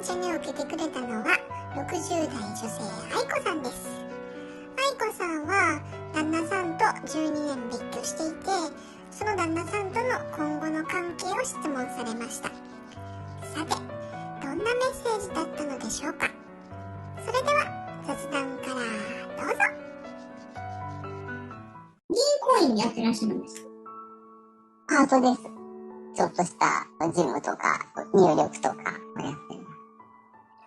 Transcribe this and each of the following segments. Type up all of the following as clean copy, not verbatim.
チャに受けてくれたのは60代女性愛子さんです。愛子さんは旦那さんと12年別居していて、その旦那さんとの今後の関係を質問されました。さて、どんなメッセージだったのでしょうか。それでは雑談からどうぞ。銀行員やってらっしゃるんですか？パートです。ちょっとした事務とか入力とかをやっています。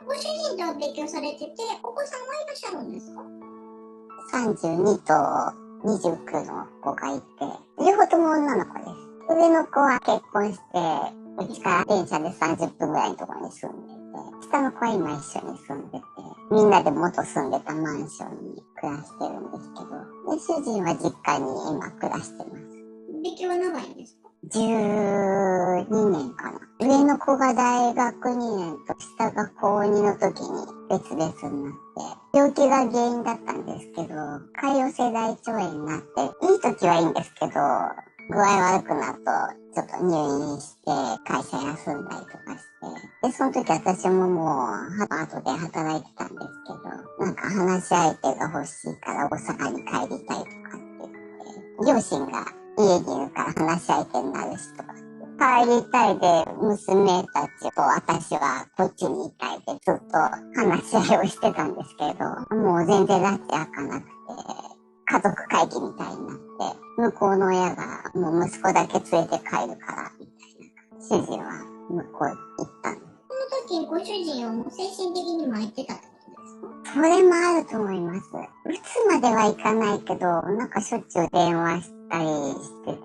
ご主人とは別居されてて、お子さんはいらっしゃるんですか32と29の子がいて、両方とも女の子です。上の子は結婚して、うちから電車で30分ぐらいのところに住んでて、下の子は今一緒に住んでて、みんなで元住んでたマンションに暮らしてるんですけど、で主人は実家に今暮らしてます。別居は長いんですか？12年かな。上の子が大学2年と下が高2の時に別々になって、病気が原因だったんですけど、潰瘍性大腸炎になって、いい時はいいんですけど、具合悪くなるとちょっと入院して会社休んだりとかして、で、その時私ももうパートで働いてたんですけど、なんか話し相手が欲しいから大阪に帰りたいとかって言って、両親が家にいるから話し相手になるしとか。帰りたいで、娘たちと私はこっちにいたいでずっと話し合いをしてたんですけど、もう全然拉致開かなくて、家族会議みたいになって、向こうの親がもう息子だけ連れて帰るから、みたいな。主人は向こう行ったんです。その時ご主人はもう精神的に参ってたってことですか？それもあると思います。打つまではいかないけど、なんかしょっちゅう電話したりしてて、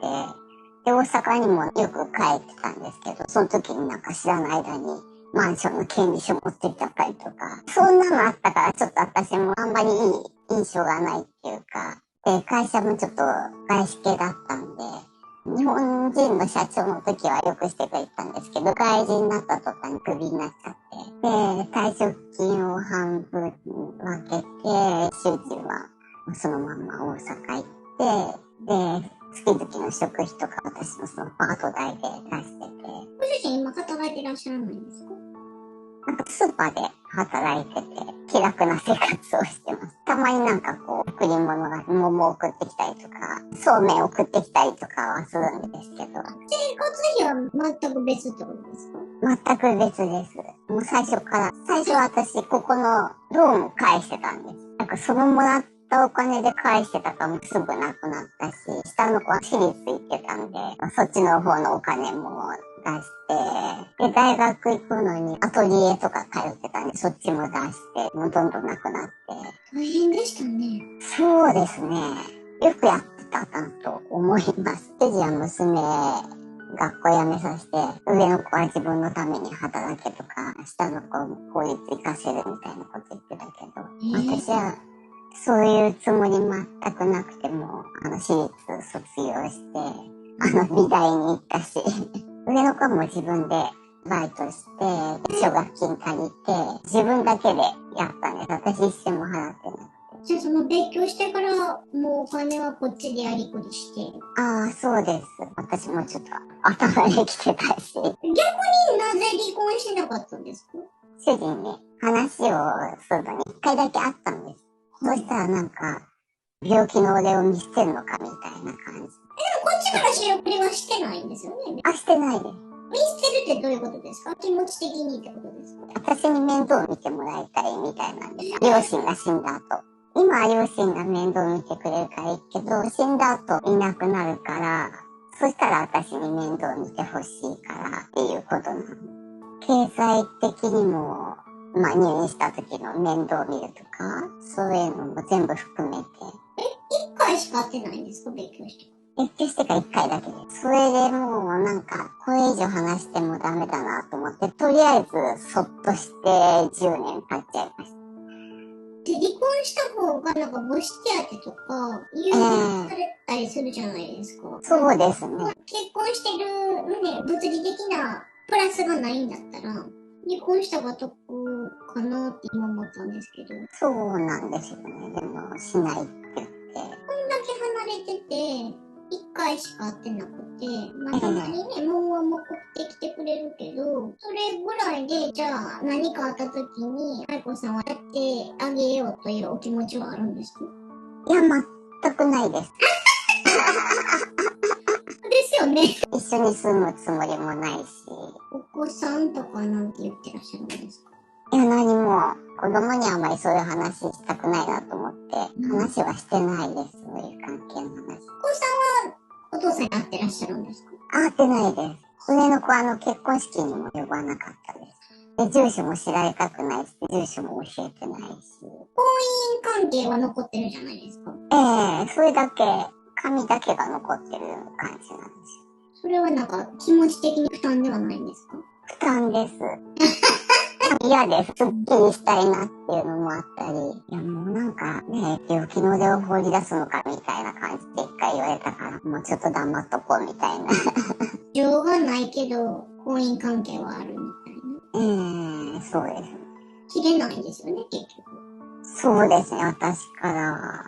で、大阪にもよく帰ってたんですけど、その時になんか知らない間にマンションの権利書持ってっちゃったりとか、そんなのあったからちょっと私もあんまりいい印象がないっていうか、で、会社もちょっと外資系だったんで、日本人の社長の時はよくしてくれたんですけど、外人になった途端にクビになっちゃって、で、退職金を半分分けて、主人はそのまま大阪行って、で、月々の食費とか私のそのパート代で出してて。ご主人今働いてらっしゃらないんですか？なんかスーパーで働いてて、気楽な生活をしてます。たまになんかこう、贈り物が桃を送ってきたりとか、そうめん送ってきたりとかはするんですけど。生活費は全く別ってことですか？全く別です。もう最初私ここのローン返してたんです。なんかそのもらったお金で返してたからもうすぐなくなったし、下の子は私立行ってたんで、そっちの方のお金も出して、で、大学行くのにアトリエとか通ってたんで、そっちも出して、もうどんどんなくなって。大変でしたね。そうですね。よくやってたなと思います。主人は娘、学校辞めさせて、上の子は自分のために働けとか、下の子も法律行かせるみたいなこと言ってたけど、私はそういうつもり全くなくても、私立卒業して、美大に行ったし、上の子はもう自分でバイトして、奨学金借りて、自分だけでやったんです。私一銭も払ってない。じゃあその別居してからもうお金はこっちでやりくりして。ああ、そうです。私もちょっと頭できてたし。逆になぜ離婚しなかったんですか？主人に話をするのに一回だけ会ったんです。そしたらなんか、病気の俺を見捨てんのかみたいな感じ。でもこっちから仕送りはしてないんですよね。してないです。見捨てるってどういうことですか？気持ち的にってことですか？私に面倒を見てもらいたいみたいなんです。両親が死んだ後。今は両親が面倒見てくれるからいいけど、死んだ後いなくなるから、そしたら私に面倒見てほしいからっていうことなの。経済的にも、入院した時の面倒見るとか、そういうのも全部含めて。一回しか会ってないんですか？別居して。別居してから1回だけです。それでもうなんか、これ以上話してもダメだなと思って、とりあえずそっとして10年経っちゃいました。で、離婚した方がなんか母子手当とか、優遇されたりするじゃないですか。そうですね。結婚してるね、物理的なプラスがないんだったら、離婚した方が得かなって今思ったんですけど。そうなんですよね。でも、しないって言って。こんだけ離れてて、一回しか会ってなくて、まあ、たまにね、もう送ってきてくれるけど、それぐらいで、じゃあ何かあった時に、愛子さんはやってあげようというお気持ちはあるんですか？いや、全くないです。ですよね。一緒に住むつもりもないし。お子さんとかなんて言ってらっしゃるんですか？いや、何も、子供にあまりそういう話したくないなと思って、話はしてないです、そういう関係の話。お子さんはお父さんに会ってらっしゃるんですか？会ってないです。上の子結婚式にも呼ばなかったです。で、住所も知られたくないし、住所も教えてないし。婚姻関係は残ってるじゃないですか。それだけ、紙だけが残ってる感じなんですよ。それはなんか気持ち的に負担ではないんですか？負担です。嫌です。すっきりしたいなっていうのもあったり、いやもうなんかね、病気の腕を放り出すのかみたいな感じで一回言われたから、もうちょっと黙っとこうみたいな。情がないけど、婚姻関係はあるみたいな。そうです。切れないんですよね、結局。そうですね、私からは。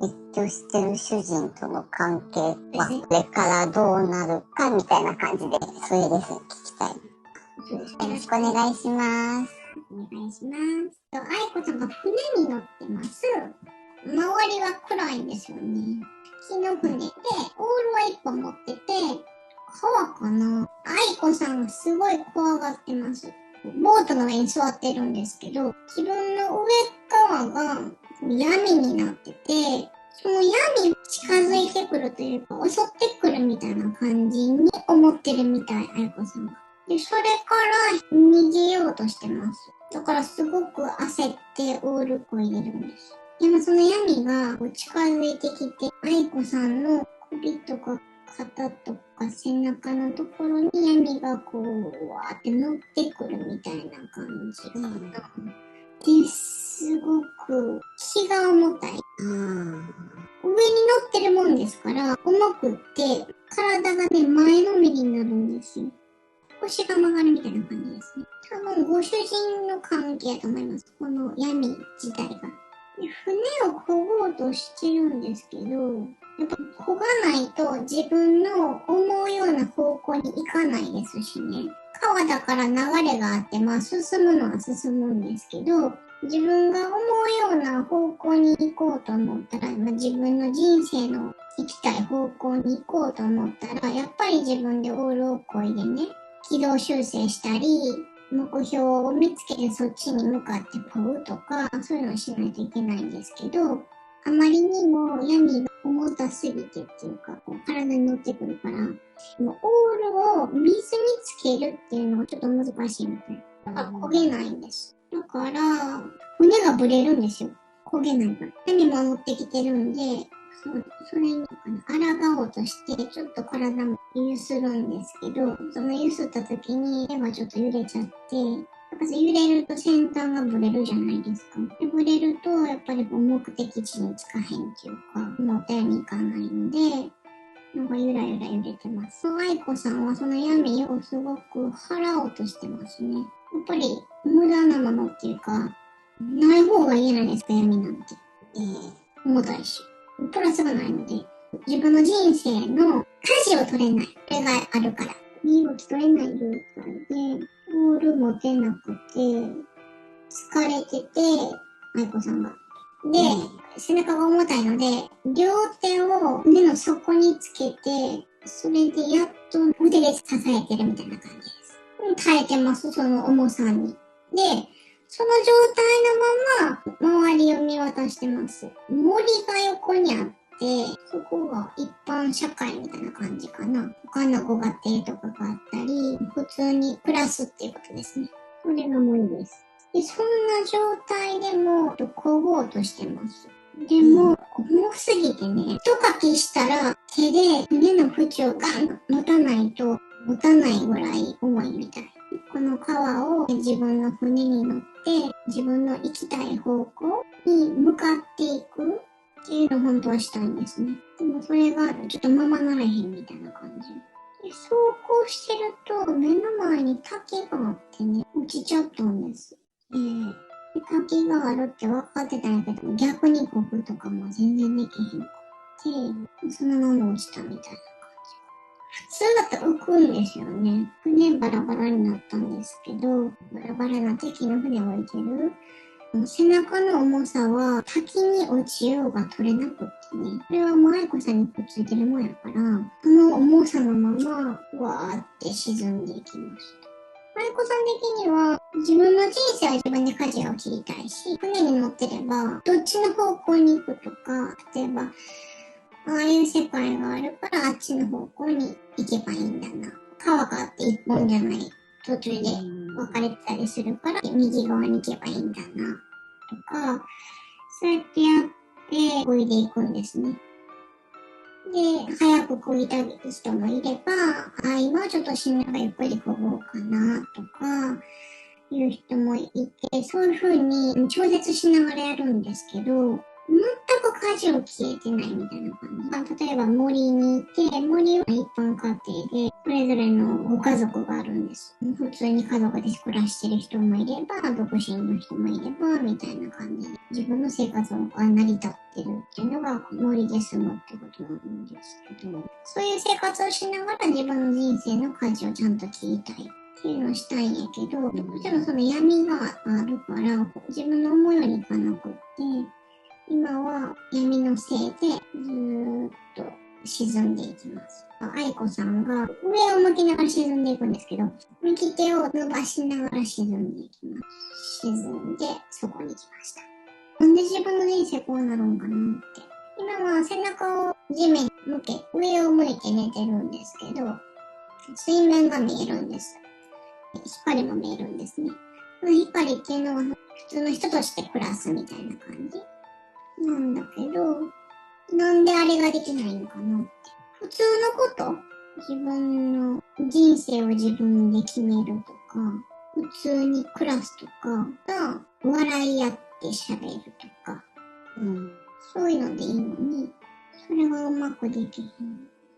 一居してる主人との関係は、これからどうなるかみたいな感じで、それですね、聞きたい。そうです。よろしくお願いします。お願いします。愛子さんが船に乗ってます。周りは暗いんですよね。木の船で、オールは一本持ってて、川かな？愛子さんがすごい怖がってます。ボートの上に座ってるんですけど、自分の上側が闇になってて、その闇近づいてくるというか、襲ってくるみたいな感じに思ってるみたい、愛子さんが。で、それから逃げようとしてます。だからすごく焦ってオールこ入れるんです。でもその闇が近づいてきて、愛子さんの首とか肩とか背中のところに闇がこう、わーって乗ってくるみたいな感じかな。で、すごく気が重たい。上に乗ってるもんですから、重くって、体がね、前のめりになるんですよ。腰が曲がるみたいな感じですね。多分、ご主人の関係だと思います。この闇自体が。で、船を漕ごうとしてるんですけど、やっぱ漕がないと自分の思うような方向に行かないですしね。川だから流れがあって、まあ進むのは進むんですけど、自分が思うような方向に行こうと思ったら、まあ、自分の人生の行きたい方向に行こうと思ったら、やっぱり自分でオールを漕いでね、軌道修正したり、目標を見つけてそっちに向かって漕ぐとか、そういうのをしないといけないんですけど、あまりにも闇が重たすぎてっていうか、こう体に乗ってくるから、もうオールを水につけるっていうのがちょっと難しいみたい。だから焦げないんです。だから、船がブレるんですよ。焦げないから。闇も乗ってきてるんで、それに抗おうとして、ちょっと体も揺するんですけど、その揺すった時に手がちょっと揺れちゃって、やっぱ揺れると先端がブレるじゃないですか。でブレると、やっぱり目的地に着かへんっていうか、思ったようにいかないので、なんかゆらゆら揺れてます。愛子さんはその闇をすごく払おうとしてますね。やっぱり無駄なものっていうか、ない方がいいじゃないですか、闇なんて。重たいし。プラスがないので、自分の人生の舵を取れない。これがあるから。身動き取れない状態で、ボール持てなくて、疲れてて、愛子さんが。で、背中が重たいので、両手を腕の底につけて、それでやっと腕で支えてるみたいな感じです。耐えてます、その重さに。で、その状態のまま、周りを見渡してます。森が横にあって、そこが一般社会みたいな感じかな。他のご家庭とかがあったり、普通に暮らすっていうことですね。それが森です。で、そんな状態でも、漕ごうとしてます。でも、重すぎてね、一かきしたら手で船の縁をガン持たないと持たないぐらい重いみたい。この川を自分の船に乗って自分の行きたい方向に向かっていくっていうのを本当はしたいんですね。でもそれがちょっとままなれへんみたいな感じ。で走行してると目の前に滝があってね、落ちちゃったんです。滝があるって分かってたんやけど、逆に漕ぐとかも全然できへんかっそのまま落ちたみたいな感じ。普通だったら浮くんですよね。船バラバラになったんですけど、バラバラな敵の船を置いてる。背中の重さは滝に落ちようが取れなくってね。これはもう愛子さんにくっついてるもんやから、その重さのまま、わーって沈んでいきました。愛子さん的には、自分の人生は自分で舵を切りたいし、船に乗ってれば、どっちの方向に行くとか、例えば、ああいう世界があるからあっちの方向に行けばいいんだな。川があって一本じゃない。途中で分かれてたりするから右側に行けばいいんだな。とか、そうやってやって漕いでいくんですね。で、早く漕ぎたい人もいれば、今はちょっとしんどいゆっくり漕ごうかなとか、いう人もいて、そういう風に調節しながらやるんですけど、全く舵を切れてないみたいな感じ。例えば森にいて、森は一般家庭で、それぞれのご家族があるんです。普通に家族で暮らしてる人もいれば、独身の人もいれば、みたいな感じで、自分の生活が成り立ってるっていうのが森で住むってことなんですけど、そういう生活をしながら自分の人生の舵をちゃんと切りたい。っていうのをしたいんやけど、どうしてもその闇があるから、自分の思うようにいかなくって、今は闇のせいでずーっと沈んでいきます。愛子さんが上を向きながら沈んでいくんですけど、右手を伸ばしながら沈んでいきます。沈んでそこに来ました。なんで自分の人生こうなるんかなって。今は背中を地面に向け、上を向いて寝てるんですけど、水面が見えるんです。光も見えるんですね。この光っていうのは普通の人として暮らすみたいな感じなんだけど、なんであれができないのかなって。普通のこと、自分の人生を自分で決めるとか、普通に暮らすとかが笑い合って喋るとか、そういうのでいいのに、それがうまくできへん。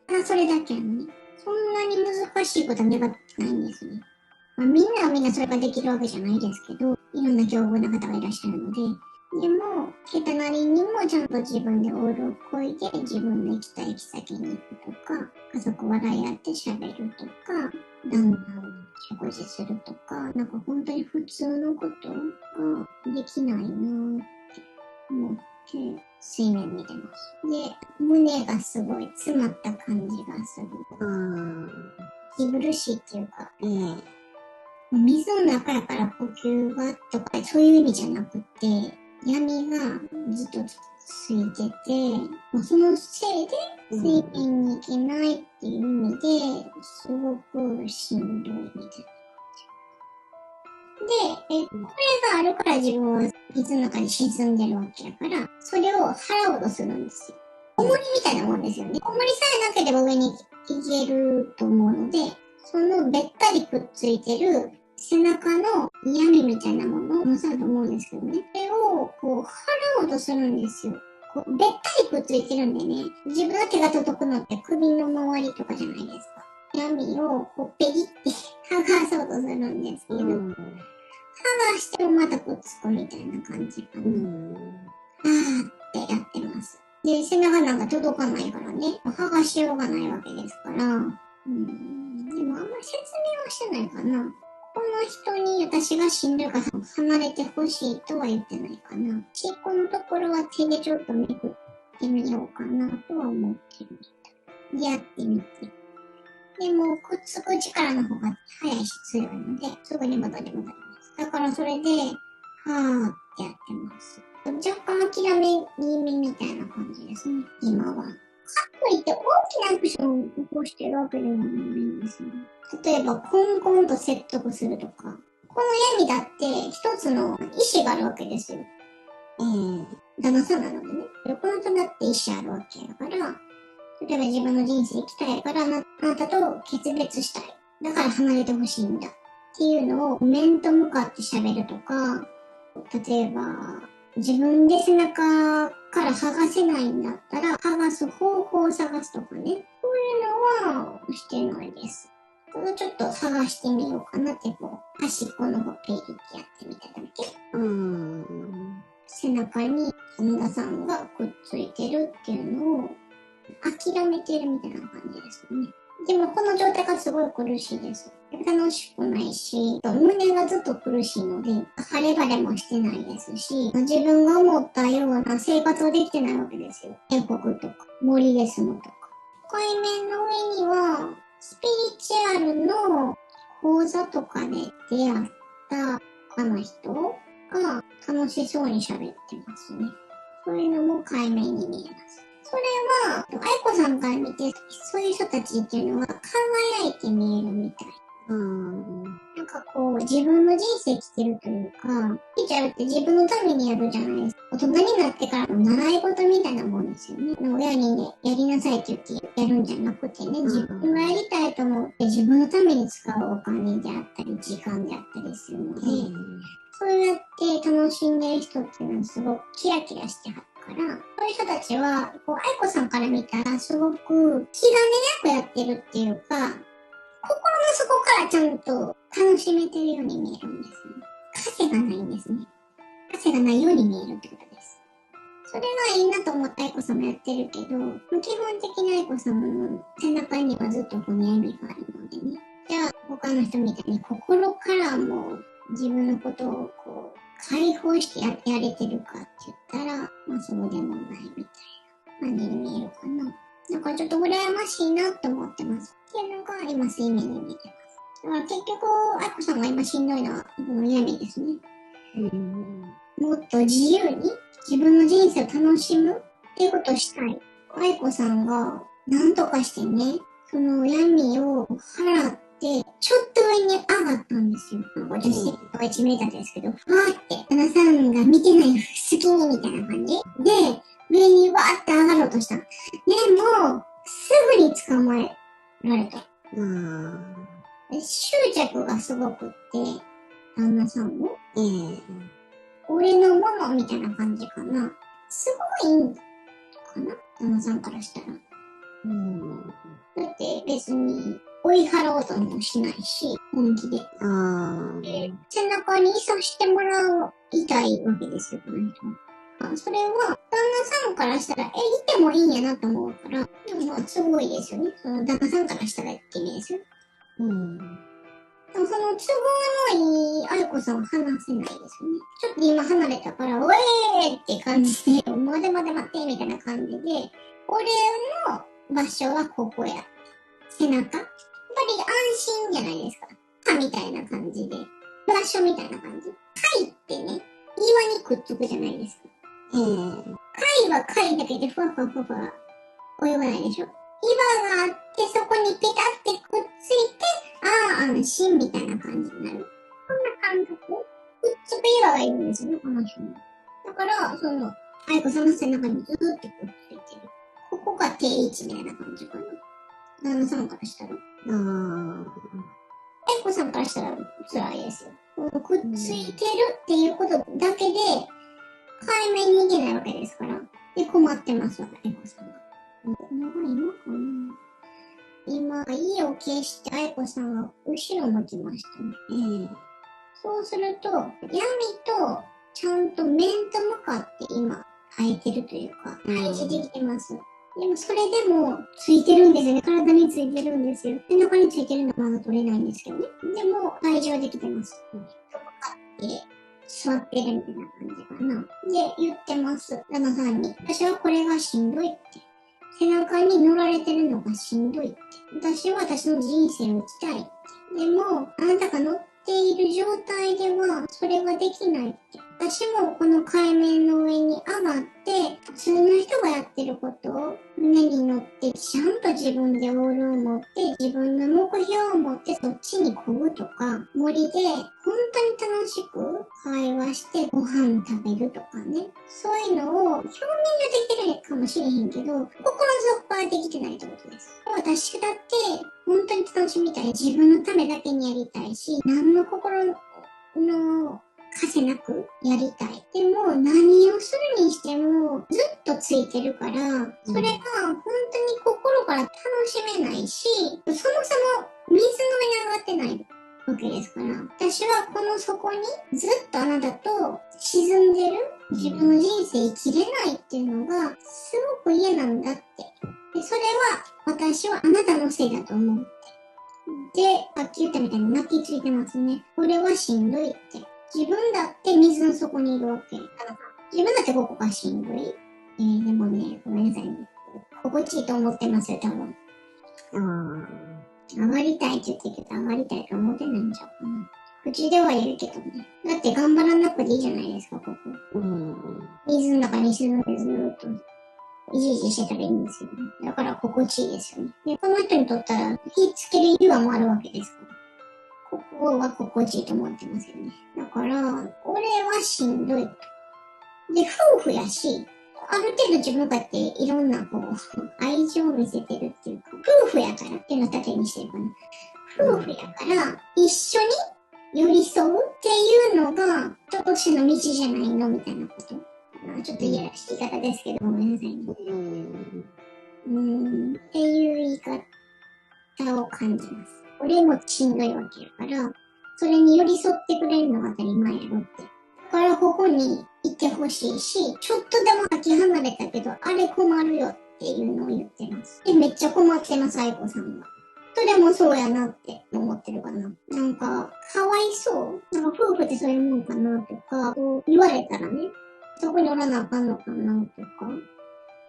ただそれだけやね。そんなに難しいことは願ってないんですね。みんなはみんなそれができるわけじゃないですけど、いろんな境遇な方がいらっしゃるので、でも、人なりにもちゃんと自分でオールをこいで自分の行きたい行き先に行くとか、家族笑い合って喋るとか、旦那食事するとか、なんか本当に普通のことができないなーって思って、水面見てます。で、胸がすごい詰まった感じがする。息苦しいっていうか、水の中やから呼吸がとかそういう意味じゃなくて、闇がずっとついてて、そのせいで水面に行けないっていう意味ですごくしんどいみたいな感じ。で、これがあるから自分は水の中に沈んでるわけやから、それを払おうとするんですよ。重りみたいなもんですよね。重りさえなければ上に行けると思うので、そのべったりくっついてる背中の闇みたいなものを重さだと思うんですけどね。それをこう払おうとするんですよ。こうべったりくっついてるんでね、自分の手が届くのって首の周りとかじゃないですか。闇をこうペギって剥がそうとするんですけど、剥がしてもまたくっつくみたいな感じかな。ってやってます。で、背中なんか届かないからね、剥がしようがないわけですから、でもあんまり説明はしてないかな。この人に私がしんどいから離れてほしいとは言ってないかな。尻尾のところは手でちょっとめくってみようかなとは思ってました。やってみて。でも、くっつく力の方が早いし強いので、すぐに戻ります。だからそれで、はーってやってます。若干諦め気味みたいな感じですね、今は。かといって大きなアクションを起こしてるわけではないんですね。例えば、コンコンと説得するとか。この闇だって一つの意思があるわけですよ。旦那さんなのでね。この人だって意思あるわけやから、例えば自分の人生生きたいからあなたと決別したい。だから離れてほしいんだ。っていうのを面と向かって喋るとか、例えば、自分で背中から剥がせないんだったら、剥がす方法を探すとかね。そういうのはしてないです。ちょっと探してみようかなって、こう、端っこの方ペリってやってみただけ。背中に旦那さんがくっついてるっていうのを諦めてるみたいな感じですね。でもこの状態がすごい苦しいです。楽しくないし、胸がずっと苦しいので、晴れ晴れもしてないですし、自分が思ったような生活ができてないわけですよ。渓谷とか、森で住むとか。海面の上には、スピリチュアルの講座とかで出会った他の人が楽しそうに喋ってますね。そういうのも海面に見えます。それは、愛子さんから見て、そういう人たちっていうのは輝いて見えるみたい。なんかこう、自分の人生生きてるというか、ティーチャーって自分のためにやるじゃないですか。大人になってからの習い事みたいなもんですよね。親にね、やりなさいって言ってやるんじゃなくてね、自分がやりたいと思って自分のために使うお金であったり、時間であったりするので、そうやって楽しんでる人っていうのはすごくキラキラしてはる。からそういう人たちは、こう、愛子さんから見たら、すごく気兼ねなくやってるっていうか、心の底からちゃんと楽しめてるように見えるんですね。枷がないんですね。枷がないように見えるってことです。それがいいなと思って愛子さんもやってるけど、基本的に愛子さんの背中にはずっと骨闇があるのでね。じゃあ、他の人みたいに心からも自分のことをこう、解放してやれてるかって言ったら、まあそうでもないみたいな感じに見えるかな。なんかちょっと羨ましいなって思ってます。っていうのが今水面に見えてます。だから結局、愛子さんが今しんどいのは、この闇ですね。もっと自由に自分の人生を楽しむっていうことをしたい。愛子さんが何とかしてね、その闇を払って、ちょっと上に上がったんですよ。50センチとか1メーターですけど、わーって、旦那さんが見てない隙間みたいな感じで、上にわーって上がろうとした。でも、すぐに捕まえられた。執着がすごくって、旦那さんも、俺のものみたいな感じかな。すごいんかな旦那さんからしたら。だって別に追い払おうともしないし、本気で。背中にいさしてもらいたいわけですよ、この人。それは、旦那さんからしたら、いてもいいんやなと思うから、でもまあ、すごいですよね。その旦那さんからしたらって意味ですよ。でもその都合のいい愛子さんは話せないですよね。ちょっと今離れたから、ウェーって感じで、待て待て待ってみたいな感じで、俺の場所はここや。背中。やっぱり安心じゃないですか。歯みたいな感じで。場所みたいな感じ。貝ってね、岩にくっつくじゃないですか。貝は貝だけでふわふわふわふわ泳がないでしょ。岩があって、そこにペタってくっついて、安心みたいな感じになる。こんな感覚。くっつく岩がいるんですよね、この人に。だから、愛子さんの背中にずーっとくっついてる。ここが定位置みたいな感じかな。旦那さんからしたら。愛子さんからしたら辛いですよ。くっついてるっていうことだけで、海面に行けないわけですから。で、困ってますわ、愛子さんが。今、家を消して愛子さんが後ろ向きましたね。そうすると、闇とちゃんと面と向かって今、生えてるというか、配置できてます。でもそれでも、ついてるんですよね。体についてるんですよ。背中についてるのはまだ取れないんですけどね。でも、退場できてます。とかって、座ってるみたいな感じかな。で、言ってます。旦那さんに。私はこれがしんどいって。背中に乗られてるのがしんどいって。私は私の人生を生きたいって。でも、あなたが乗っている状態では、それができないって。私もこの海面の上に上がって、普通の人がやってることを胸に乗って、ちゃんと自分でオールを持って、自分の目標を持ってそっちに漕ぐとか、森で本当に楽しく会話してご飯食べるとかね。そういうのを表面でできてるかもしれへんけど、心の底からできてないってことです。私だって本当に楽しみたい。自分のためだけにやりたいし、何の心の枷なくやりたい。でも何をするにしてもずっとついてるから、それが本当に心から楽しめないし、そもそも水の上に上がってないわけですから、私はこの底にずっとあなたと沈んでる自分の人生生きれないっていうのがすごく嫌なんだって。でで、それは、私はあなたのせいだと思うって。で、さっき言ったみたいに泣きついてますね。これはしんどいって。自分だって水の底にいるわけ。自分だってここがしんどい。でもね、ごめんなさいね。心地いいと思ってますよ、多分。上がりたいって言ってるけど、上がりたいと思ってないんちゃうかな。口では言うけどね。だって頑張らなくていいじゃないですか、ここ。水の中に沈んでずーっと、いじいじしてたらいいんですよね。だから心地いいですよね。で、この人にとったら、火つける岩もあるわけですから。ここは心地いいと思ってますよね。だから、これはしんどいと。で、夫婦やし、ある程度自分がっていろんなこう、愛情を見せてるっていうか、夫婦やからっていうのを盾にしてるかな。夫婦やから、一緒に寄り添うっていうのが、今年の道じゃないのみたいなこと。ちょっといやらしい言い方ですけど、ごめんなさいね。っていう言い方を感じます。俺もしんどいわけやから、それに寄り添ってくれるのが当たり前やろって。だからここにいてほしいし、ちょっとでもかけ離れたけど、あれ困るよっていうのを言ってます。で、めっちゃ困ってます、愛子さんは。それもそうやなって思ってるかな。なんか、かわいそう。なんか夫婦ってそういうもんかなとか、こう言われたらね、そこにおらなあかんのかなとか、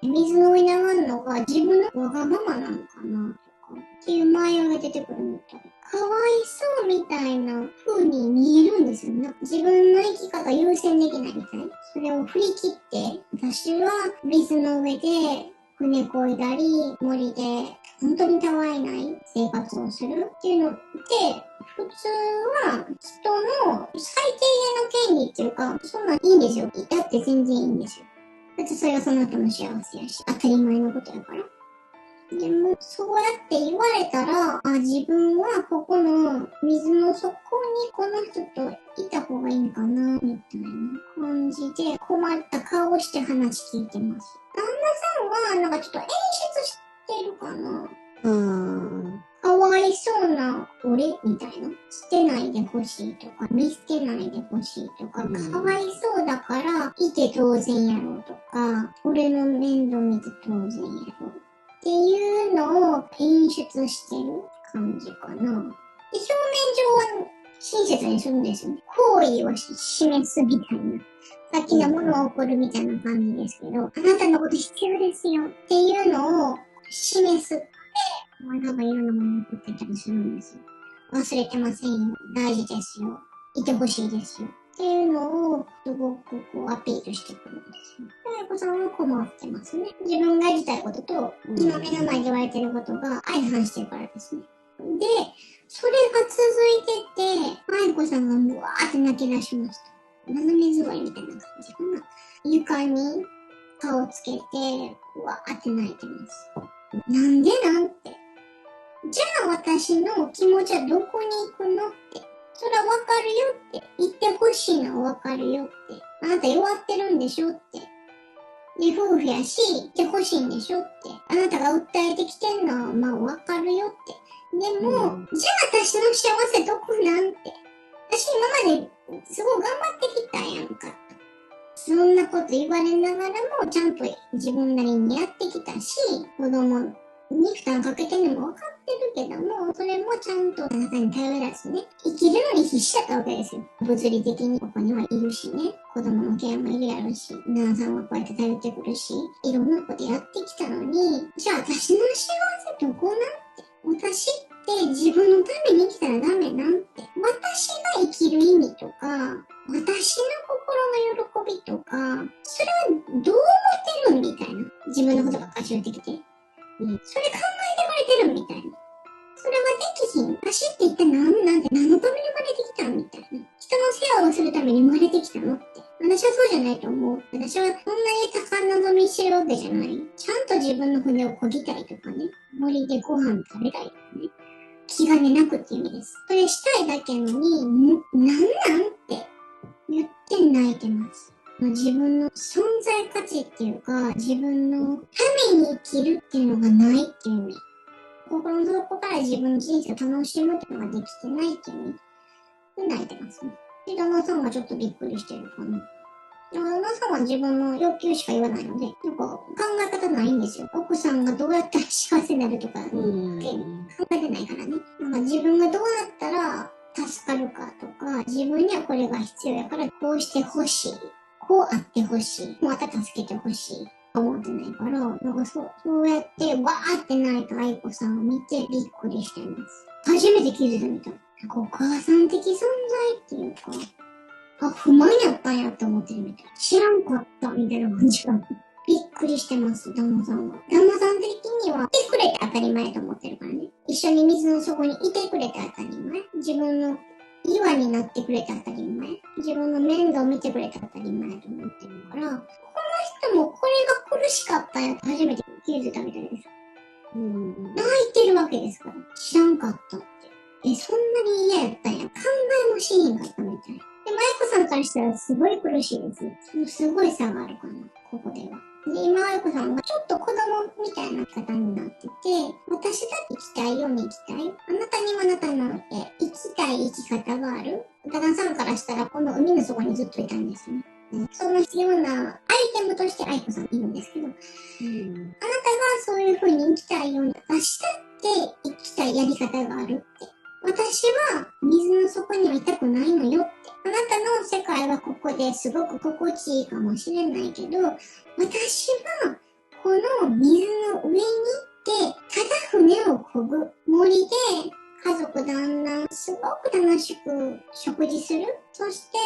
水の上に上がるのが自分のわがままなのかなとか、っていう前が出てくるみたい。かわいそうみたいな風に見えるんですよね。自分の生き方優先できないみたい。それを振り切って、私は水の上で船こいだり、森で本当にたわいない生活をするっていうのって、普通は人の最低限の権利っていうか、そんなんいいんですよ。だって全然いいんですよ。だってそれはその人の幸せやし、当たり前のことやから。でも、そうやって言われたら、自分はここの水の底にこの人といた方がいいのかな、みたいな感じで困った顔して話聞いてます。旦那さんは、なんかちょっと演出してるかな。かわいそうな俺みたいな。捨てないでほしいとか、見捨てないでほしいとか、かわいそうだからいて当然やろうとか、俺の面倒見て当然やろう。っていうのを演出してる感じかな。で、表面上は親切にするんですよね。好意を示すみたいな。さっきのものを起こるみたいな感じですけど、あなたのこと必要ですよっていうのを示すって、なんかいろんなものを起こってたりするんですよ。忘れてませんよ。大事ですよ。いてほしいですよ。っていうのをすごくこうアピールしてくるんですよ。愛子さんは困ってますね。自分がやりたいことと、今目の前で言われてることが相反してるからですね。で、それが続いてて、愛子さんがうわーって泣き出しました。斜め座りみたいな感じかな。床に顔つけて、うわーって泣いてます。なんでなんて。じゃあ私の気持ちはどこに行くのって。それはわかるよって。言ってほしいのはわかるよって。あなた弱ってるんでしょって。で、夫婦やし、言ってほしいんでしょって。あなたが訴えてきてんのは、まあわかるよって。でも、じゃあ私の幸せどこなんて。私今まですごい頑張ってきたやんか。そんなこと言われながらも、ちゃんと自分なりにやってきたし、子供に負担かけてるのも分かってるけども、それもちゃんとあなたに頼らずね、生きるのに必死だったわけですよ。物理的にここにはいるしね、子供のケアもいるやろし、旦那さんはこうやって頼ってくるし、いろんなことやってきたのに、じゃあ私の幸せどこなんて、私って自分のために生きたらダメなんて、私が生きる意味とか、私の心の喜びとか、それはどう思ってるんみたいな。自分のことばっかり言ってきて。それ考えてくれてるみたいな。それはできひん。私って一体何のために生まれてきたんみたいな。人の世話をするために生まれてきたのって。私はそうじゃないと思う。私はそんなに高望みしてるわけじゃない。ちゃんと自分の骨を漕ぎたいとかね。森でご飯食べたいとかね。気兼ねなくっていう意味です。それしたいだけのに、なんって言って泣いてます。自分の存在価値っていうか、自分のために生きるっていうのがないっていう意味。心の底から自分の人生を楽しむっていうのができてないっていう意味で泣いてますね。で、旦那さんがちょっとびっくりしてるかな。旦那さんは自分の要求しか言わないので、なんか考え方ないんですよ。奥さんがどうやったら幸せになるとか、考えてないからね。なんか自分がどうなったら助かるかとか、自分にはこれが必要やからこうしてほしい。こうあってほしい。また助けてほしい。思ってないから、なんかそうやってわーって泣いた愛子さんを見てびっくりしてます。初めて気づいたみたい。なんかお母さん的存在っていうか、あ、不満やったんやって思ってるみたい。知らんかったみたいな感じが。びっくりしてます、旦那さんは。旦那さん的には、いてくれて当たり前と思ってるからね。一緒に水の底にいてくれて当たり前。自分の岩になってくれて当たり前。自分の面倒を見てくれて当たり前と思ってるから、この人もこれが苦しかったんやって初めて気づいたみたいです。泣いてるわけですから。知らんかったって。そんなに嫌やったんや。考えもしへんかったみたい。でも、愛子さんからしたらすごい苦しいです。すごい差があるかな、ここでは。で、今、愛子さんがちょっと子供みたいな方になってて、私だって生きたいように生きたい。あなたにはあなたの生きたい生き方がある。旦那さんからしたら、この海の底にずっといたんですね。その必要なアイテムとして愛子さんいるんですけど、あなたがそういう風に生きたいように、私だって生きたいやり方があるって。私は水の底にはいたくないのよって。あなたの世界はここですごく心地いいかもしれないけど、私はこの水の上に行って、ただ船を漕ぐ森で家族団らんすごく楽しく食事する。そして、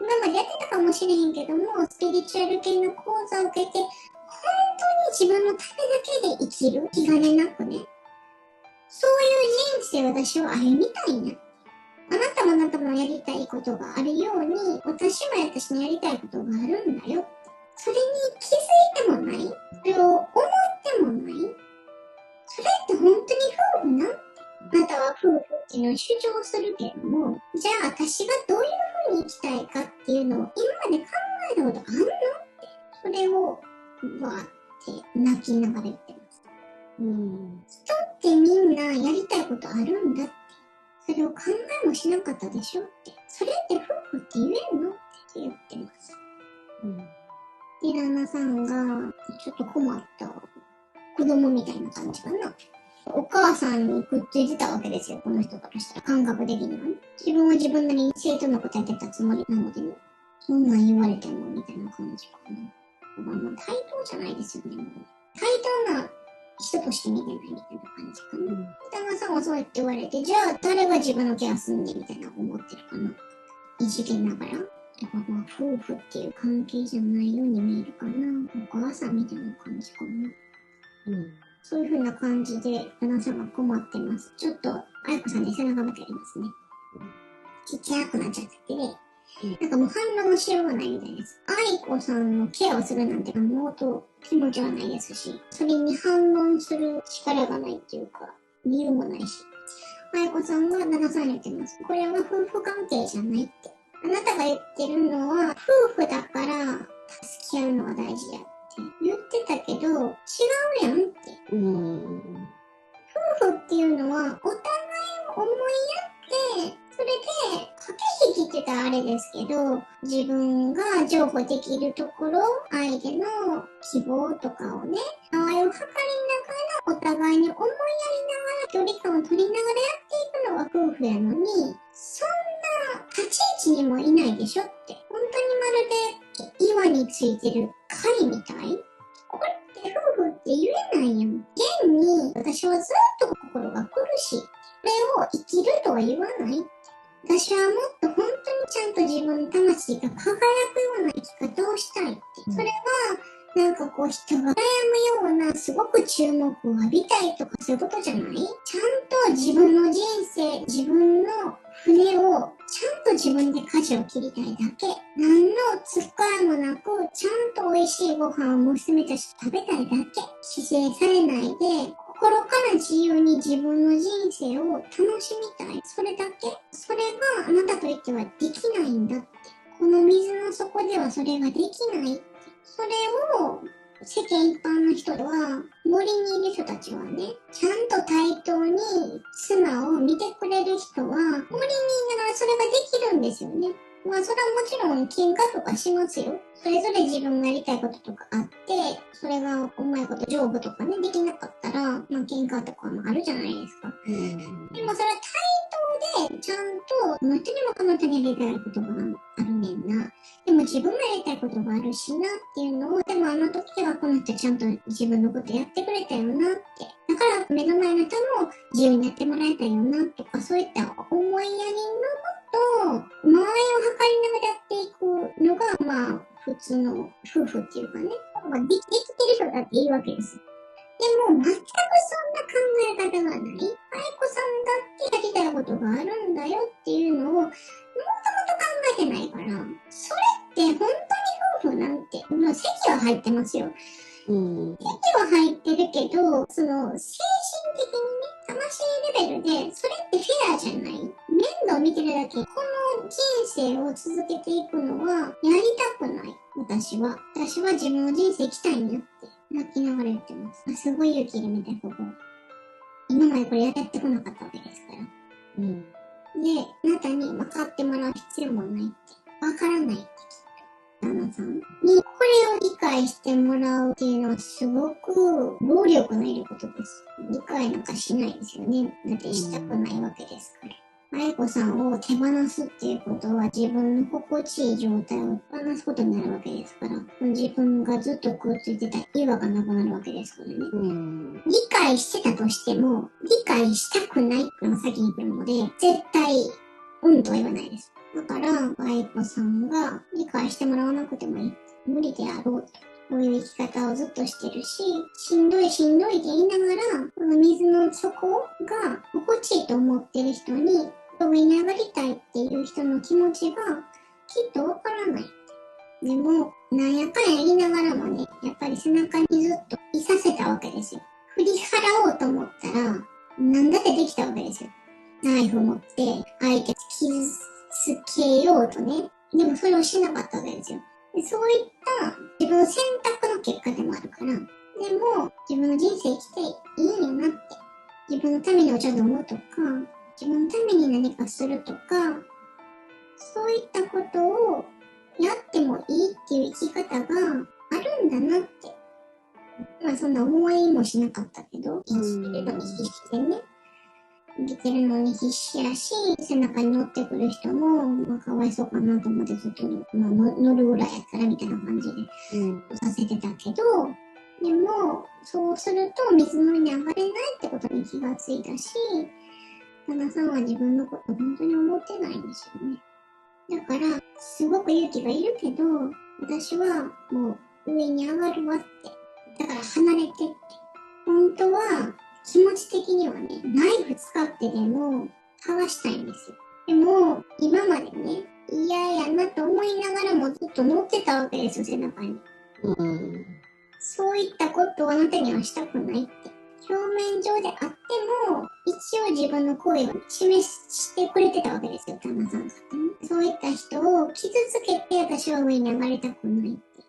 今までやってたかもしれへんけども、スピリチュアル系の講座を受けて、本当に自分のためだけで生きる。気兼ねなくね。そういう人生を私は歩みたいな。あなたもあなたもやりたいことがあるように、私も私のやりたいことがあるんだよ。それに気づいてもない。それを思ってもない。それって本当に夫婦なん？あなたは夫婦っていうのを主張するけれども、じゃあ私がどういう風に生きたいかっていうのを今まで考えたことあんのって、それをわーって泣きながら言ってます。人ってみんなやりたいことあるんだって。それを考えもしなかったでしょって。それって夫婦って言えんのって言ってます。で、旦那さんがちょっと困った子供みたいな感じかな。お母さんにくっついてたわけですよ、この人からしたら。感覚的にはね。自分は自分なりに生徒のことやってたつもりなのでね。そんなん言われても、みたいな感じかな。まあ、対等じゃないですよね、もうね。対等な人として見てないみたいな感じかな。旦那さんはそうやって言われて、じゃあ誰が自分のケアすんねんみたいな思ってるかな。いじけながら。やっぱまあ、夫婦っていう関係じゃないように見えるかな。お母さんみたいな感じかな。そういう風な感じで、旦那さんが困ってます。ちょっと、愛子さんに背中向けやりますね。ちっちゃくなっちゃってて、なんかもう反応しようがないみたいです。愛子さんのケアをするなんてもっと気持ちはないですし、それに反論する力がないっていうか、理由もないし。愛子さんが旦那さんに言ってます。これは夫婦関係じゃないって。あなたが言ってるのは、夫婦だから助け合うのが大事やって言ってたけど、違うやんって。夫婦っていうのは、お互いを思いやって、それで、駆け引きって言ったらあれですけど、自分が譲歩できるところ、相手の希望とかをね、愛を図りながら、お互いに思いやりながら、距離感を取りながらやっていくのが夫婦やのに、そんな立ち位置にもいないでしょって。本当にまるで岩についてる貝みたい？これって夫婦って言えないやん。現に、私はずっと心が苦しい。これを生きるとは言わない。私はもっと本当にちゃんと自分の魂が輝くような生き方をしたいって。それは、なんかこう人が悩むようなすごく注目を浴びたいとかそういうことじゃない？ちゃんと自分の人生、自分の船をちゃんと自分で舵を切りたいだけ。何のつっからもなく、ちゃんと美味しいご飯を娘たちと食べたいだけ。規制されないで、心から自由に自分の人生を楽しみたい。それだけ。それがあなたと言ってはできないんだって。この水の底ではそれができないって。それを世間一般の人は、森にいる人たちはね、ちゃんと対等に妻を見てくれる人は、森にいながらそれができるんですよね。まあそれはもちろん喧嘩とかしますよ。それぞれ自分がやりたいこととかあって、それがうまいこと成仏とかね、できなかったら、まあ喧嘩とかもあるじゃないですか。でもそれは対等で、ちゃんと、この人にもこの人にやりたいことがあるねんな。でも自分がやりたいことがあるしなっていうのを、でもあの時はこの人ちゃんと自分のことやってくれたよなって。だから目の前の人も自由になってもらえたよなとか、そういった思いやりのもと、間合いを測りながらやっていくのが、まあ、普通の夫婦っていうかね、まあ、できてる人だっていいわけです。でも、全くそんな考え方がない。愛子さんだってやりたいことがあるんだよっていうのを、もともと考えてないから、それって本当に夫婦なんて、まあ、籍は入ってますよ。籍は入ってるけど、その、精神的にね、魂レベルで、それってフェアじゃない。面倒見てるだけ。この人生を続けていくのは、やりたくない。私は自分の人生生きたいんだって、泣きながら言ってます。すごい勇気いるみたいなこと。今までこれやってこなかったわけですから。で、あなたに分かってもらう必要もないって。分からないって。旦那さんにこれを理解してもらうっていうのはすごく労力のいることです。理解なんかしないですよね。だってしたくないわけですから。愛子さんを手放すっていうことは自分の心地いい状態を手放すことになるわけですから、自分がずっとくっついてた岩がなくなるわけですからね。理解してたとしても、理解したくないっていうのが先に来るので、絶対、うんとは言わないです。だから、愛子さんが理解してもらわなくてもいい。無理であろうと。こういう生き方をずっとしてるし、しんどいって言いながら、この水の底が心地いいと思ってる人に、上に上がりたいっていう人の気持ちがきっとわからない。でも、なんやかんや言いながらもね、やっぱり背中にずっといさせたわけですよ。振り払おうと思ったら、なんだってできたわけですよ。ナイフ持って、相手傷つけようとね。でもそれをしなかったわけですよ。でそういった自分の選択の結果でもあるから、でも自分の人生生きていいんやなって。自分のためにお茶飲むとか、自分のために何かするとか、そういったことをやってもいいっていう生き方があるんだなって。まあそんな思いもしなかったけど、生きてるのに必死でね。生きてるのに必死やし、背中に乗ってくる人も、まあかわいそうかなと思ってずっと、まあ、乗るぐらいやったらみたいな感じで、させてたけど、でも、そうすると水の上に上がれないってことに気がついたし、旦那さんは自分のこと本当に思ってないんですよね。だから、すごく勇気がいるけど、私はもう上に上がるわって。だから離れてって。本当は気持ち的にはね、ナイフ使ってでも剥がしたいんですよ。でも、今までね、嫌やなと思いながらもずっと乗ってたわけですよ、背中に。そういったことをあなたにはしたくないって。表面上であっても、一応自分の声を示してくれてたわけですよ、旦那さんが。そういった人を傷つけて私は上に上がりたくないって。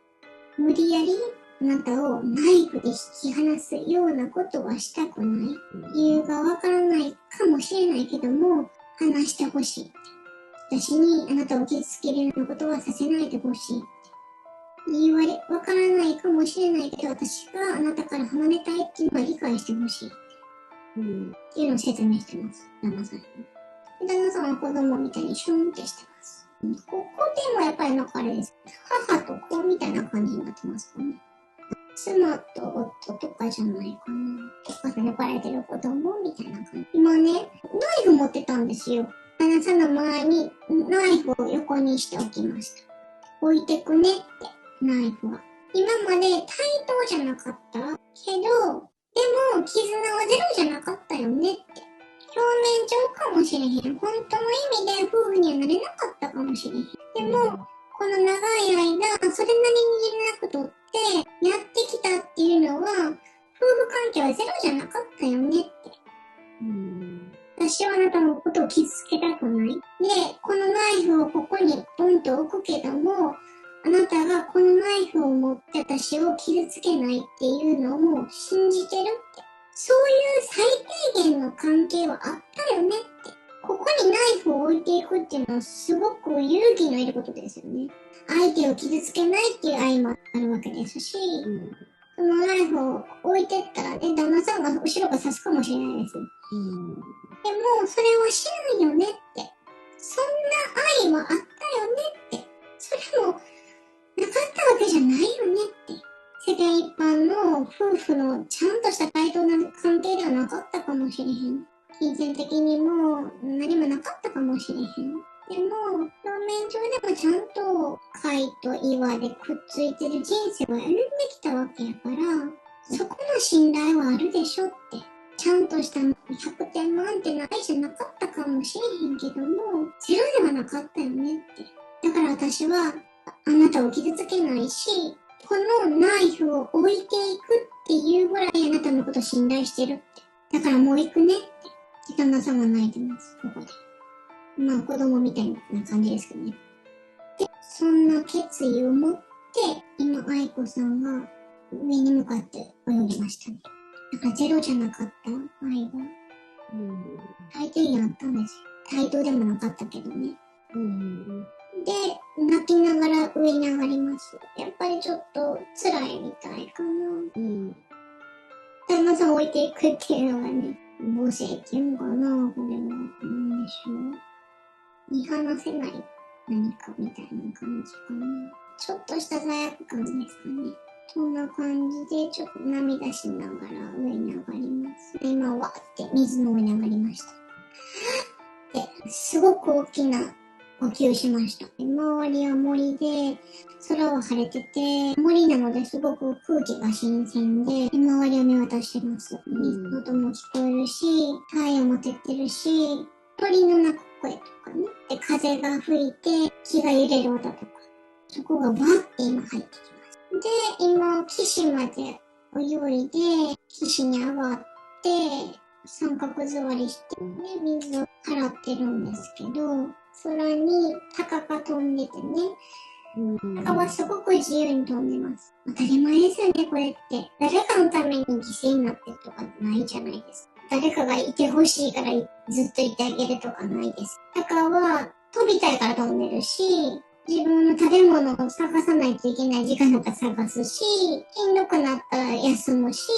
無理やりあなたをナイフで引き離すようなことはしたくない。理由がわからないかもしれないけども、話してほしいって。私にあなたを傷つけるようなことはさせないでほしいって。理由はわからないかもしれないけど、私があなたから離れたいっていうのは理解してほしいって。っていうのを説明してます。旦那さんに。旦那さんは子供みたいにシュンってしてます。ここでもやっぱりなんかあれです。母と子みたいな感じになってますかね。妻と夫とかじゃないかな。お母さんに置かれてる子供みたいな感じ。今ね、ナイフ持ってたんですよ。旦那さんの前にナイフを横にしておきました。置いてくねって、ナイフは。今まで対等じゃなかったけど、でも絆はゼロじゃなかったよねって。表面上かもしれへん。本当の意味で夫婦にはなれなかったかもしれへん。でも、この長い間、それなりに連絡取ってやってきたっていうのは、夫婦関係はゼロじゃなかったよねって。私はあなたのことを傷つけたくない。で、このナイフをここにポンと置くけども、あなたがこのナイフを持って私を傷つけないっていうのを信じてるって。そういう最低限の関係はあったよねって。こここにナイフを置いていくっていうのはすごく勇気のいることですよね。相手を傷つけないっていう愛もあるわけですし、そのナイフを置いてったらね、旦那さんが後ろから刺すかもしれないです。でも、それはしないよねって。そんな愛はあったよねって。それもなかったわけじゃないよねって。世間一般の夫婦のちゃんとした対等な関係ではなかったかもしれへん。金銭的にも何もなかったかもしれへん。でも、表面上でもちゃんと貝と岩でくっついてる人生を歩んできたわけやから、そこの信頼はあるでしょって。ちゃんとした100点満点の愛じゃなかったかもしれへんけども、ゼロではなかったよねって。だから私は、あなたを傷つけないし、このナイフを置いていくっていうぐらいあなたのことを信頼してるって。だからもう行くねって。旦那さんが泣いてます、ここで。まあ子供みたいな感じですけどね。で、そんな決意を持って、今愛子さんが上に向かって泳ぎましたね。だからゼロじゃなかった愛が、最低限あったんですよ。対等でもなかったけどね。で、泣きながら上に上がります。やっぱりちょっと辛いみたいかな。旦那さん置いていくっていうのがね、母性っていうのかな、これは。なんでしょう。見放せない何かみたいな感じかな。ちょっとした罪悪感ですかね。そんな感じでちょっと涙しながら上に上がります。今はって水の上に上がりました。で、すごく大きな呼吸しました。周りは森で、空は晴れてて、森なのですごく空気が新鮮で、周りを見渡してます。水の音も聞こえるし、太陽も照ってるし、鳥の鳴く声とかね。で、風が吹いて、木が揺れる音とか。そこがバッて今入ってきます。で、今、岸まで泳いで、岸に上がって、三角座りして、ね、水を払ってるんですけど、空に鷹が飛んでてね、鷹はすごく自由に飛んでます。当たり前ですよね、これって。誰かのために犠牲になってるとかないじゃないですか。誰かがいてほしいからずっといてあげるとかないです。鷹は飛びたいから飛んでるし、自分の食べ物を探さないといけない時間だったら探すし、しんどくなったら休むし、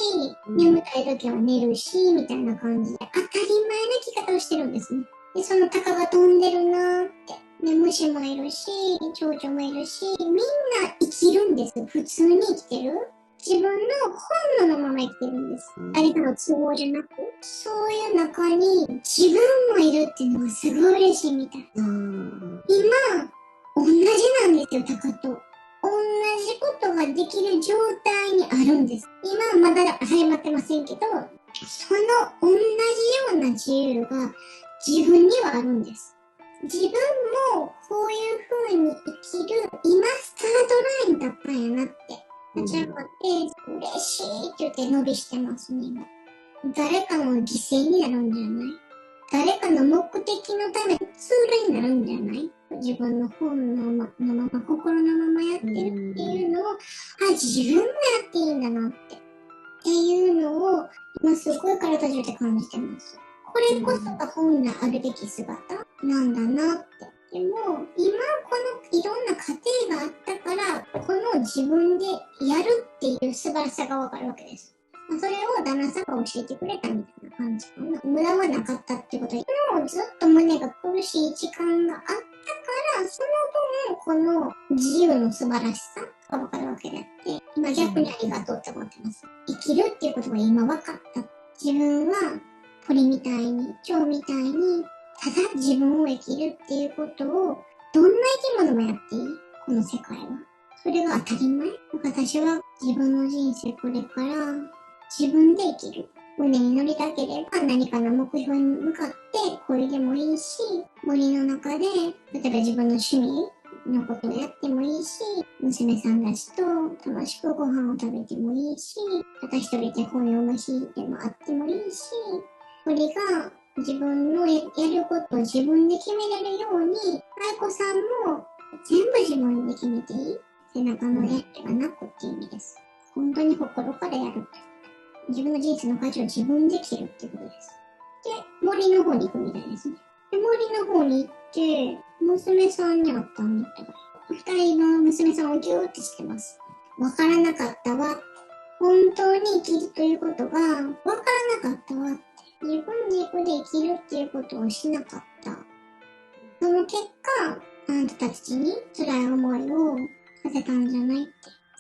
眠たい時は寝るし、みたいな感じで当たり前な生き方をしてるんですね。で、その鷹が飛んでるなーって。で、虫もいるし、蝶々もいるし、みんな生きるんです。普通に生きてる。自分の本能のまま生きてるんです。誰かの都合じゃなく。そういう中に自分もいるっていうのがすごい嬉しいみたい。今、同じなんですよ、鷹と。同じことができる状態にあるんです。今はまだ始まってませんけど、その同じような自由が自分にはあるんです。自分もこういう風に生きる今スタートラインだったんやなって立ち上がって嬉しいって言って伸びしてますね。誰かの犠牲になるんじゃない、誰かの目的のためのツールになるんじゃない、自分の本のまま心のままやってるっていうのを自分もやっていいんだなっていうのを今すごい体中で感じてます。これこそが本来あるべき姿なんだなって。でも、今このいろんな過程があったから、この自分でやるっていう素晴らしさがわかるわけです。それを旦那さんが教えてくれたみたいな感じかな。無駄はなかったってことで、もうずっと胸が苦しい時間があったから、その分、この自由の素晴らしさがわかるわけであって、今逆にありがとうって思ってます。生きるっていうことが今分かった。自分は鳥みたいに、蝶みたいに、ただ自分を生きるっていうことを、どんな生き物もやっていい。この世界は。それが当たり前。私は自分の人生これから自分で生きる。船に乗りたければ何かの目標に向かってこれでもいいし、森の中で、例えば自分の趣味のことをやってもいいし、娘さんたちと楽しくご飯を食べてもいいし、私一人で本読む日でもあってもいいし、これが自分のやることを自分で決めれるように、愛子さんも全部自分で決めていい。背中のやりがなくっていう意味です。本当に心からやる。自分の人生の舵を自分で切るっていうことです。で、森の方に行くみたいですね。で、森の方に行って、娘さんに会ったみたい。二人の娘さんをギューってしてます。わからなかったわ。本当に生きるということがわからなかったわって。自分軸で生きるっていうことをしなかった。その結果、あなたたちに辛い思いをさせたんじゃないって。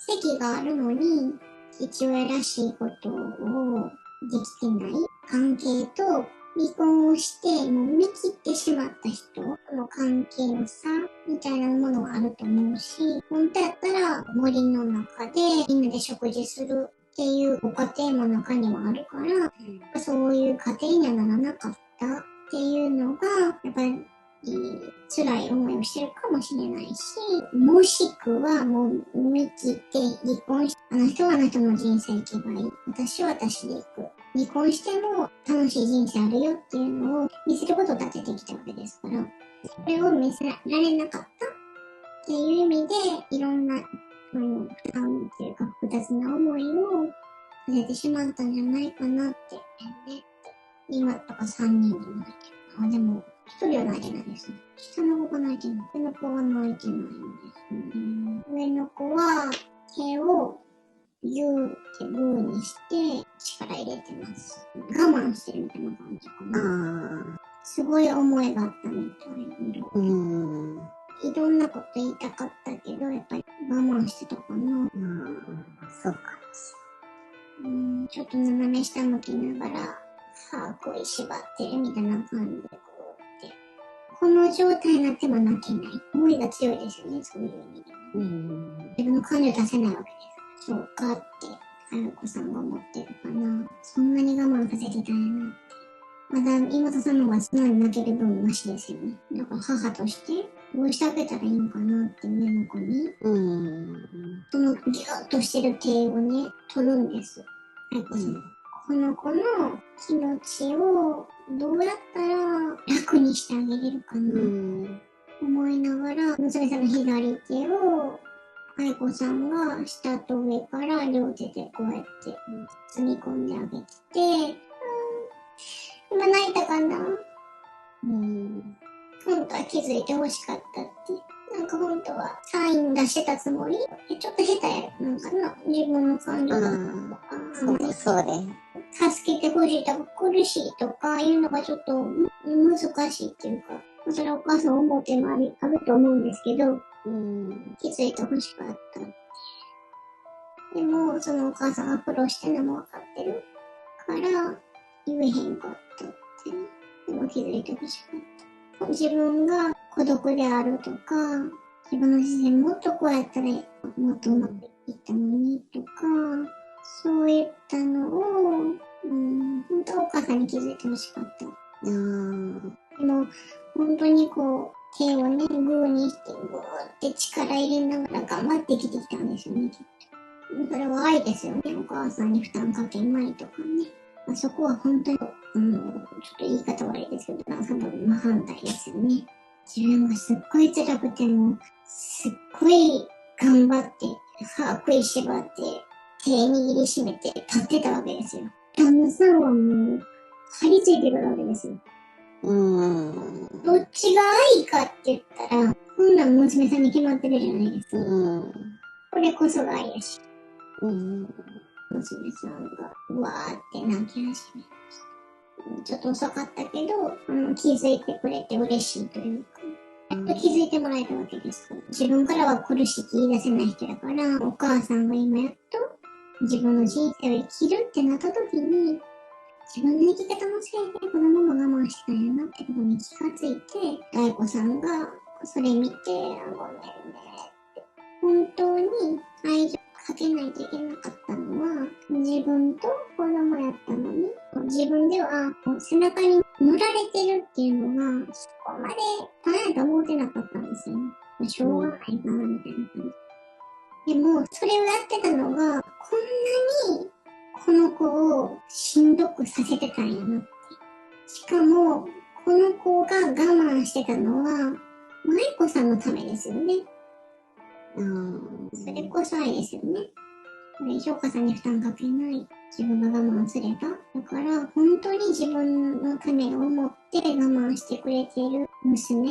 席があるのに、父親らしいことをできてない関係と離婚をして、もう見切ってしまった人の関係の差みたいなものがあると思うし、本当やったら森の中でみんなで食事するっていうご家庭も中にはあるから、そういう家庭にはならなかったっていうのが、やっぱり辛い思いをしてるかもしれないし、もしくはもう見切って離婚し、あの人はあの人の人生行けばいい。私は私で行く。離婚しても楽しい人生あるよっていうのを見せることだってできたわけですから、それを見せられなかったっていう意味で、いろんな、負担っていうか複雑な思いをさせてしまったんじゃないかなって、ね。今とか3人になるけど、でも、1人は泣いてないですね。下の子が泣いてない。上の子は泣いてないんですね。上の子は手をギューってグーにして力入れてます。我慢してるみたいな感じかな。すごい思いがあったみたい。いろんなこと言いたかったけど、やっぱり我慢してたかな。そうかもしちょっと斜め下向きながら、歯食いしばってるみたいな感じで、この状態になっても泣けない。思いが強いですよね、そういう意味で。自分の感情出せないわけです。そうかって、あやこさんが思ってるかな。そんなに我慢させてたんやなって。まだ妹さんの方が素直に泣ける分マシですよね。だから母としてどうしてあげたらいいんかなって上の子に。そのギューッとしてる手をね、取るんです。あやこさん。この子の気持ちをどうやったら楽にしてあげれるかな、思いながら、娘さんの左手を愛子さんが下と上から両手でこうやって包み込んであげてて、今泣いたかな。本当は気づいて欲しかったって。なんか本当はサイン出してたつもり。ちょっと下手やなんかな。自分の感情がそうです。助けてほしいとか苦しいとかいうのがちょっと難しいっていうか、それはお母さん思ってもあると思うんですけど、気づいてほしかった。でも、そのお母さんが苦労してるのも分かってるから言えへんかったって。でも気づいてほしかった。自分が孤独であるとか、自分の人生もっとこうやったらもっとうまくいったのにとか、そういったのを、本当はお母さんに気づいてほしかった。でも、本当にこう、手をね、グーにして、グーって力入れながら頑張って生きてきたんですよね、きっと。それは愛ですよね、お母さんに負担かけないとかね。そこは本当に、ちょっと言い方悪いですけど、旦那さんと真反対ですよね。自分がすっごい辛くても、すっごい頑張って、歯食いしばって、手握りしめて立ってたわけですよ。旦那さんはもう、張り付いてるわけですよ。どっちが愛かって言ったら、こんなん娘さんに決まってるじゃないですか。これこそが愛やし。娘さんが、うわーって泣き始めました。ちょっと遅かったけど、気づいてくれて嬉しいというか、やっと気づいてもらえたわけですから。自分からは苦しいって言い出せない人だから、お母さんが今やっと自分の人生を生きるってなった時に、自分の生き方のせいで子供も我慢してたんやなってことに気がついて、大子さんがそれ見て、ごめんねって。本当に愛情かけないといけなかったのは、自分と子供やったのに、自分では背中に乗られてるっていうのが、そこまで大変と思ってなかったんですよね。しょうがないかな、みたいな感じ。でも、それをやってたのが、こんなに、この子をしんどくさせてたんやなって。しかも、この子が我慢してたのは、舞子さんのためですよね。それこそ愛ですよね。これ以上お母さんに負担かけない。自分が我慢すれば。だから、本当に自分のためを思ってって我慢してくれている娘、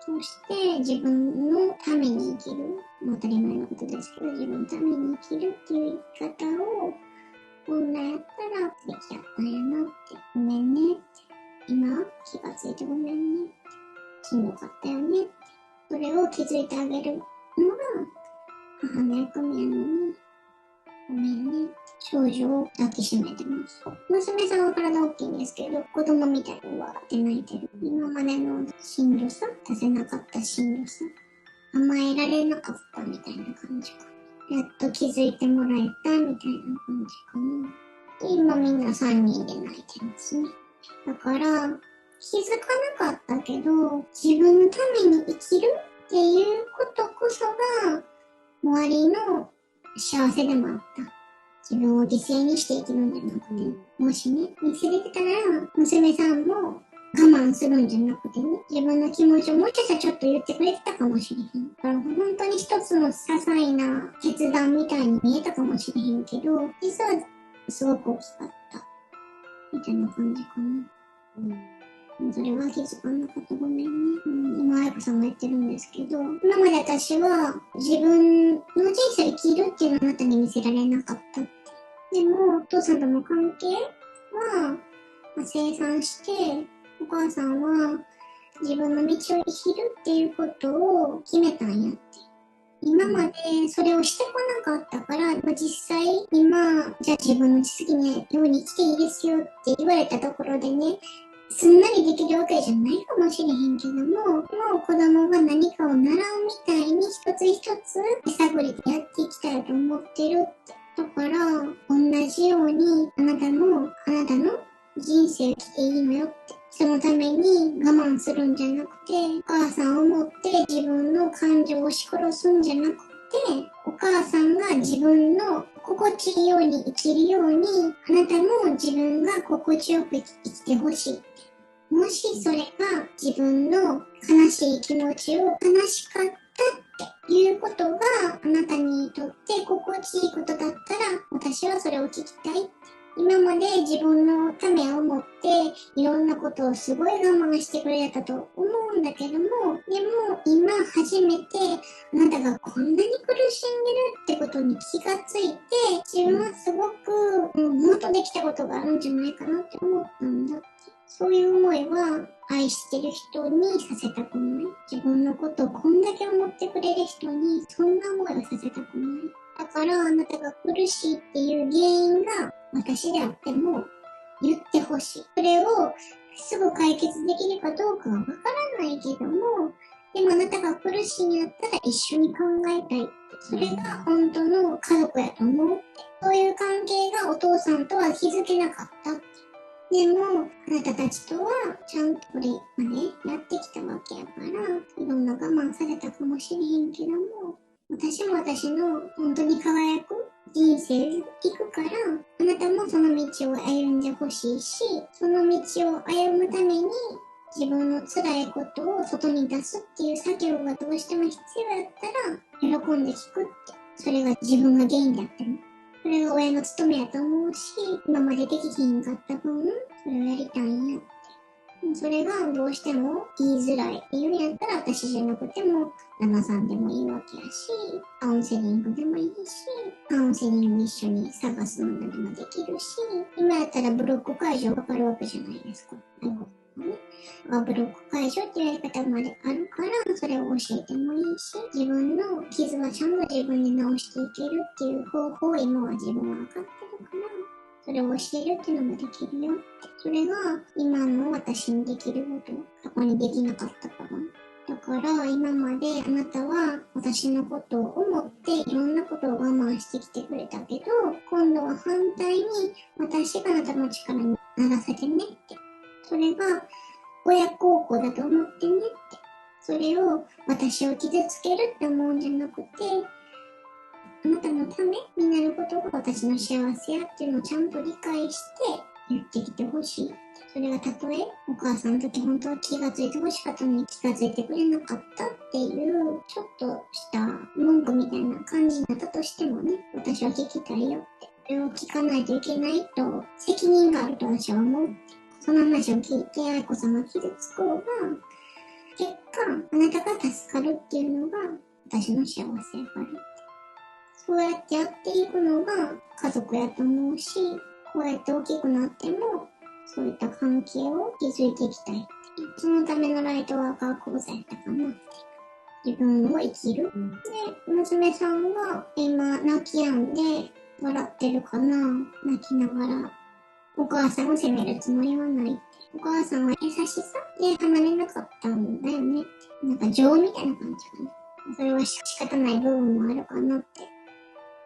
そして自分のために生きる、当たり前のことですけど、自分のために生きるっていう生き方を、女やったら素敵やったんやなって、ごめんねって、今気がついてごめんねって、しんどかったよねって、それを気づいてあげるのが母の役目やのに、ごめんねって少女を抱きしめてます。娘さんは体大きいんですけど、子供みたいにわーって泣いてる。今までのしんどさ、出せなかったしんどさ、甘えられなかったみたいな感じかな。やっと気づいてもらえたみたいな感じかな。で、今みんな3人で泣いてますね。だから、気づかなかったけど、自分のために生きるっていうことこそが、周りの幸せでもあった。自分を犠牲にして生きるんじゃなくて、もしね、見せれてたら、娘さんも我慢するんじゃなくてね、自分の気持ちをもうちょっとちょっと言ってくれてたかもしれへん。だから本当に一つの些細な決断みたいに見えたかもしれへんけど、実はすごく大きかった。みたいな感じかな。それは気づかなかった。ごめんね。今、愛子さんが言ってるんですけど、今まで私は自分の人生を生きるっていうのをあなたに見せられなかったって。でも、お父さんとの関係は、清算して、お母さんは自分の道を生きるっていうことを決めたんやって。今までそれをしてこなかったから、実際今、じゃあ自分の好きなように生きていいですよって言われたところでね、すんなりできるわけじゃないかもしれへんけども、もう子供が何かを習うみたいに一つ一つ手探りでやっていきたいと思ってるって。だから、同じようにあなたの人生を生きていいのよって。そのために我慢するんじゃなくて、お母さんを持って自分の感情を押し殺すんじゃなくて、お母さんが自分の心地いいように生きるように、あなたも自分が心地よく生きてほしい。もしそれが自分の悲しい気持ちを悲しかったっていうことがあなたにとって心地いいことだったら、私はそれを聞きたいって。今まで自分のためを思っていろんなことをすごい我慢してくれたと思うんだけども、でも今初めてあなたがこんなに苦しんでるってことに気がついて、自分はすごく、もっとできたことがあるんじゃないかなって思ったんだって。そういう思いは愛してる人にさせたくない。自分のことをこんだけ思ってくれる人にそんな思いをさせたくない。だからあなたが苦しいっていう原因が私であっても言ってほしい。それをすぐ解決できるかどうかはわからないけども、でもあなたが苦しいんやったら一緒に考えたいって。それが本当の家族やと思うって。そういう関係がお父さんとは築けなかったって。でも、あなたたちとはちゃんとこれまでやってきたわけやから、いろんな我慢されたかもしれへんけども、私も私の本当に輝く人生行くから、あなたもその道を歩んでほしいし、その道を歩むために自分の辛いことを外に出すっていう作業がどうしても必要やったら、喜んで聞くって。それが自分が原因だっても。それが親の務めやと思うし、今までできひんかった分、それをやりたいんやって。それがどうしても言いづらいっていうんやったら、私じゃなくても旦那さんでもいいわけやし、カウンセリングでもいいし、カウンセリング一緒に探すのでもできるし、今やったらブロック解除わかるわけじゃないですか。ブロック解除っていうやり方まであるから、それを教えてもいいし、自分の傷はちゃんと自分で治していけるっていう方法を今は自分は分かってるから、それを教えるっていうのもできるよって。それが今の私にできること、過去にできなかったから。だから今まであなたは私のことを思っていろんなことを我慢してきてくれたけど、今度は反対に私があなたの力にならせてねって。それが親孝行だと思ってねって。それを私を傷つけるって思うんじゃなくて、あなたのためになることが私の幸せやっていうのをちゃんと理解して言ってきてほしい。それがたとえお母さんの時本当は気がついてほしかったのに気がついてくれなかったっていうちょっとした文句みたいな感じになったとしてもね、私は聞きたいよって。それを聞かないといけないと責任があると私は思うって。その話を聞いて愛子さんが傷つく方が、結果、あなたが助かるっていうのが私の幸せやから。そうやってやっていくのが家族やと思うし、こうやって大きくなっても、そういった関係を築いていきたい。そのためのライトワーカー講座やったかなって。自分を生きる。で、娘さんが今泣き止んで笑ってるかな。泣きながら。お母さんを責めるつもりはないって。お母さんは優しさで離れなかったんだよねって。なんか情みたいな感じかな。それは仕方ない部分もあるかなって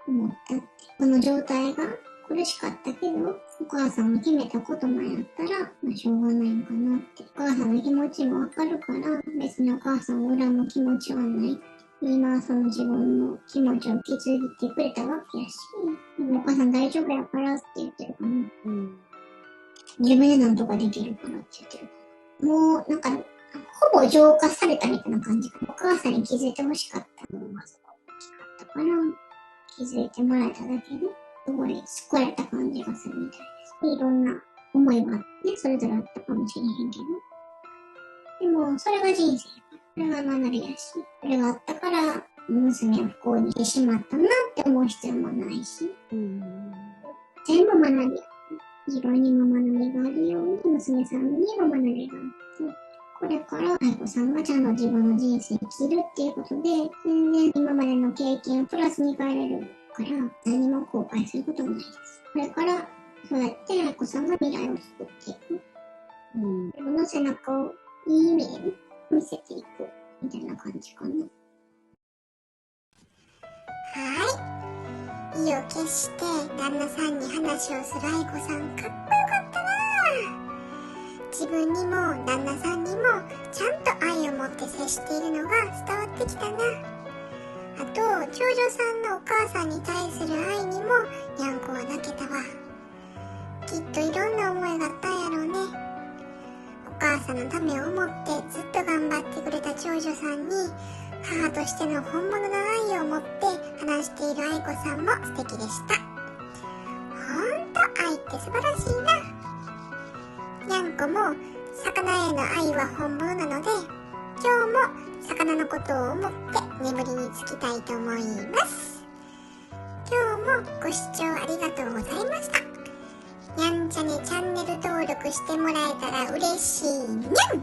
思ったって。この状態が苦しかったけど、お母さんの決めたこともやったら、しょうがないのかなって。お母さんの気持ちもわかるから、別にお母さんを恨む気持ちはない。今はその自分の気持ちを引き継いでくれたわけやし、でもお母さん大丈夫やからって言ってるかな。自分でなんとかできるからって言ってる。もう、なんか、ほぼ浄化されたみたいな感じかな。お母さんに気づいてほしかったのがすごく大きかったから、気づいてもらえただけで、すごい救われた感じがするみたいです。いろんな思いがあって、それぞれあったかもしれへんけど。でも、それが人生。それが学びやし、それがあったから、娘を不幸にしてしまったなって思う必要もないし、全部学びや。自分にも学びがあるように、娘さんにも学びがあって、これから愛子さんがちゃんと自分の人生を生きるっていうことで、全然今までの経験をプラスに変えれるから、何も後悔することないです。これから、そうやって愛子さんが未来を作っていく。自分の背中をいい面に見せていくみたいな感じかな。はい。意を決して旦那さんに話をする愛子さん、かっこよかったな。自分にも旦那さんにもちゃんと愛を持って接しているのが伝わってきたな。あと、長女さんのお母さんに対する愛にもにゃんこは泣けたわ。きっといろんな思いがあったんやろうね。お母さんのためを思ってずっと頑張ってくれた長女さんに、母としての本物の愛を持って話している愛子さんも素敵でした。ほんと愛って素晴らしいな。にゃんこも魚への愛は本物なので、今日も魚のことを思って眠りにつきたいと思います。今日もご視聴ありがとうございました。にゃんちゃねチャンネル登録してもらえたら嬉しいにゃん